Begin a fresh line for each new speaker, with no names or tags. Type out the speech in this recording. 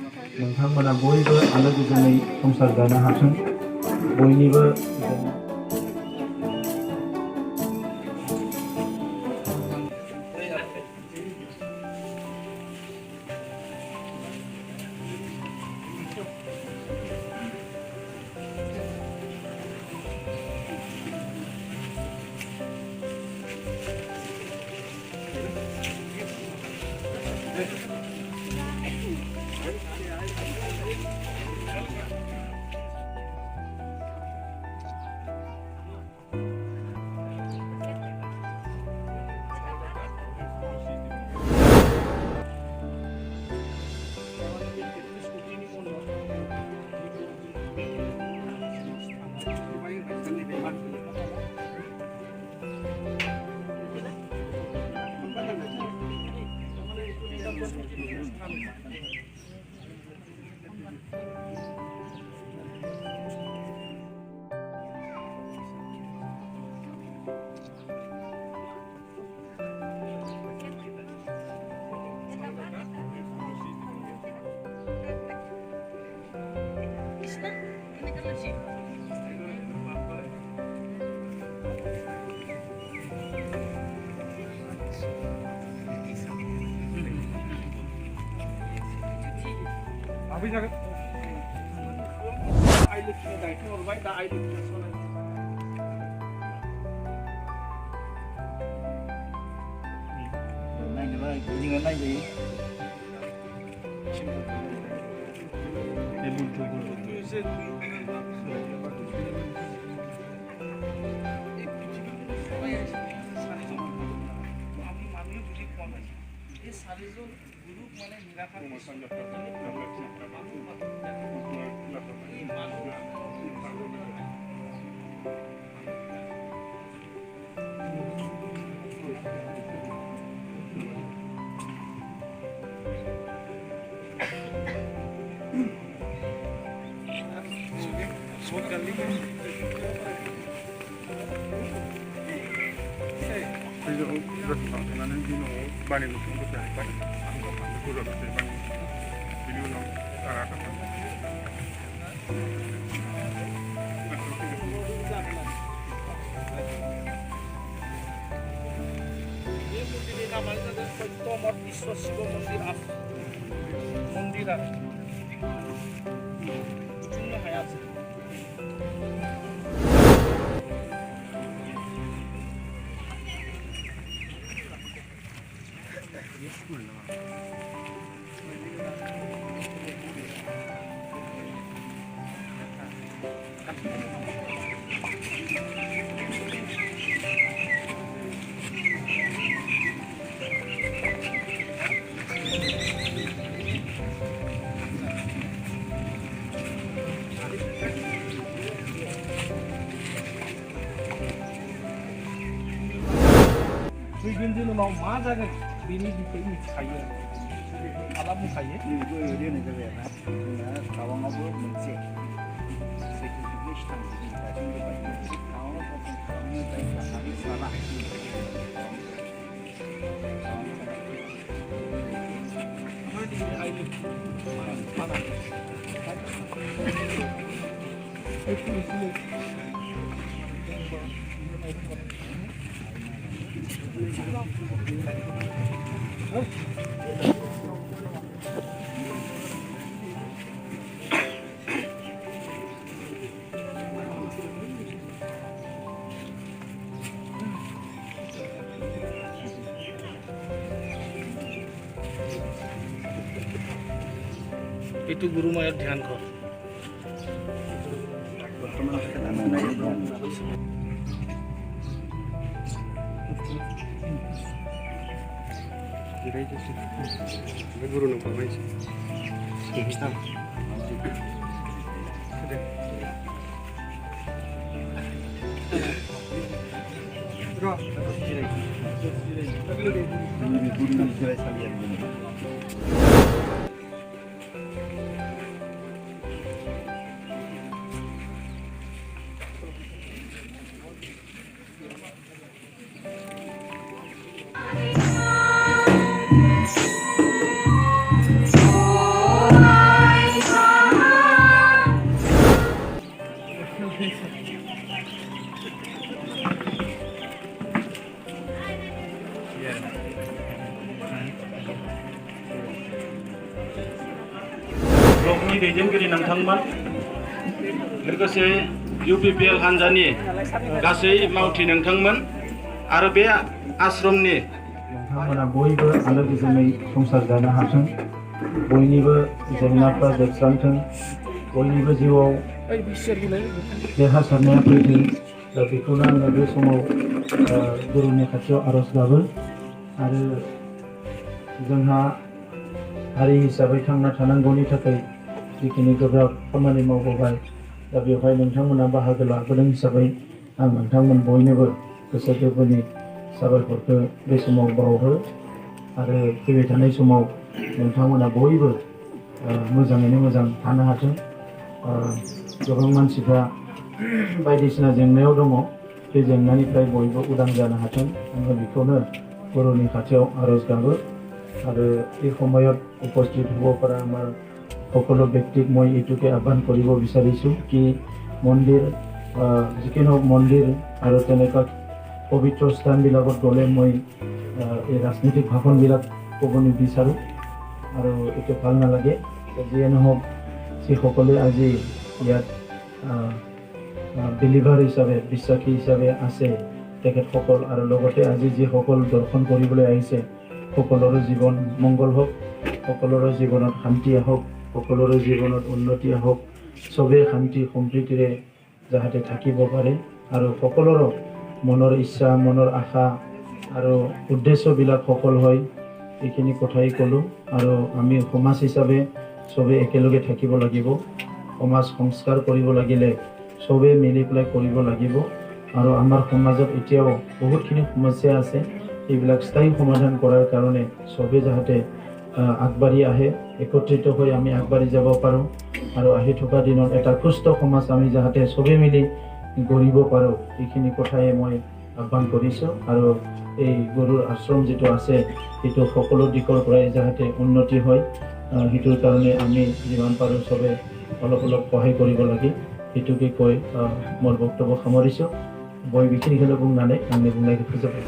नोंथांमोना बयबो आलो गोजोनै संसार जानो हाथों बयनिबो
Abi jangan. Air liquidnya dah itu orang baik dah air liquidnya soalnya.
Này cái này cái gì cái này gì?
Bani lu tunggu dah, bani. Aku dah betul bani. Video long arah apa? Ini mungkin ini namanya adalah Tomot Iswasibo Mundiran. Ujungnya hayat. Begini mau mana kan? Bini di sini kaya. Alam kaya.
이거 여기는 저게 나 가방하고 문제. 세계적인 시장이 나중에 봐야 가방 같은 가방을 다 하기 살아.
Mana di air mana? Itu sini. Itu Guru Mayat ध्यान kor.
वर्तमान sekarang naik dan
Gerai itu sih. Guru nomor berapa sih? Kita. Sudah. Bro, gerai.
ini guru gerai sekalian ini.
आफादनि दैदेनगिरि नोंथांमोन लोगोसे UPPL हान्जानि गासै मावथि नोंथांमोन आरो बे आश्रमनि
नोंथांमोना बयबो आलो गोजोनै संसार जानो हाथों, बयनिबो जेंनाफ्रा जोबस्रांथों, बयनिबो जिउआव देरहासारनाया फैथों। दा बेखौनो आङो बे समाव गुरुनि खाथियाव आर'ज गाबो। आरो जोंहा हारि हिसाबै थांना थानांगौनि थाखाय जिखिनि गोब्राब खामानि मावबोबाय, दा बेवहाय नोंथांमोना बाहागो लाबोदों हिसाबै आं नोंथांमोन बयनोबो गोसो गोरबोनि साबायखरखौ बे समाव बावहरो। आरो फैबाय थानाय समाव नोंथांमोना बयबो मोजाङैनो मोजां थानो हाथों। गोबां मानसिफ्रा बायदिसिना जेंनायाव दङ, बे जेंनानिफ्राय बयबो उदां जानो हाथों। आङो बेखौनो गुरुनि खाथियाव आर'ज गाबो। আৰু এই সময়ত উপস্থিত হ'ব পৰা আমাৰ সকলো ব্যক্তিক মই এইটোকে আহ্বান কৰিব বিচাৰিছোঁ কি মন্দিৰ যিকোনো মন্দিৰ আৰু তেনেকুৱা পবিত্ৰ স্থানবিলাকত গ'লে মই এই ৰাজনৈতিক ভাষণবিলাক ক'ব নিবিচাৰোঁ আৰু এইটো ভাল নালাগে। যিয়ে নহওক যিসকলে আজি ইয়াত বিলিভাৰ হিচাপে বিশ্বাসী হিচাপে আছে তেখেতসকল আৰু লগতে আজি যিসকল দৰ্শন কৰিবলৈ আহিছে সকলোৰে জীৱন মংগল হওক, সকলোৰে জীৱনত শান্তি আহক, সকলোৰে জীৱনত উন্নতি আহক, চবেই শান্তি সম্প্ৰীতিৰে যাতে থাকিব পাৰে আৰু সকলোৰে মনৰ ইচ্ছা মনৰ আশা আৰু উদ্দেশ্যবিলাক সফল হয়, এইখিনি কথাই ক'লোঁ। আৰু আমি সমাজ হিচাপে চবেই একেলগে থাকিব লাগিব। সমাজ সংস্কাৰ কৰিব লাগিলে চবেই মিলি পেলাই কৰিব লাগিব। আৰু আমাৰ সমাজত এতিয়াও বহুতখিনি সমস্যা আছে, এইবিলাক স্থায়ী সমাধান কৰাৰ কাৰণে চবেই যাতে আগবাঢ়ি আহে, একত্ৰিত হৈ আমি আগবাঢ়ি যাব পাৰোঁ আৰু আহি থকা দিনত এটা সুস্থ সমাজ আমি যাতে চবেই মিলি গঢ়িব পাৰোঁ, এইখিনি কথাই মই আহ্বান কৰিছোঁ। আৰু এই গুৰুৰ আশ্ৰম যিটো আছে সেইটো সকলো দিশৰ পৰাই যাতে উন্নতি হয়, সেইটোৰ কাৰণে আমি যিমান পাৰোঁ চবে অলপ অলপ সহায় কৰিব লাগে, সেইটোকে কৈ মোৰ বক্তব্য সামৰিছোঁ। মই बेखिनिखौनो बुंनानै आंनि बुंनायखौ फोजोबबाय।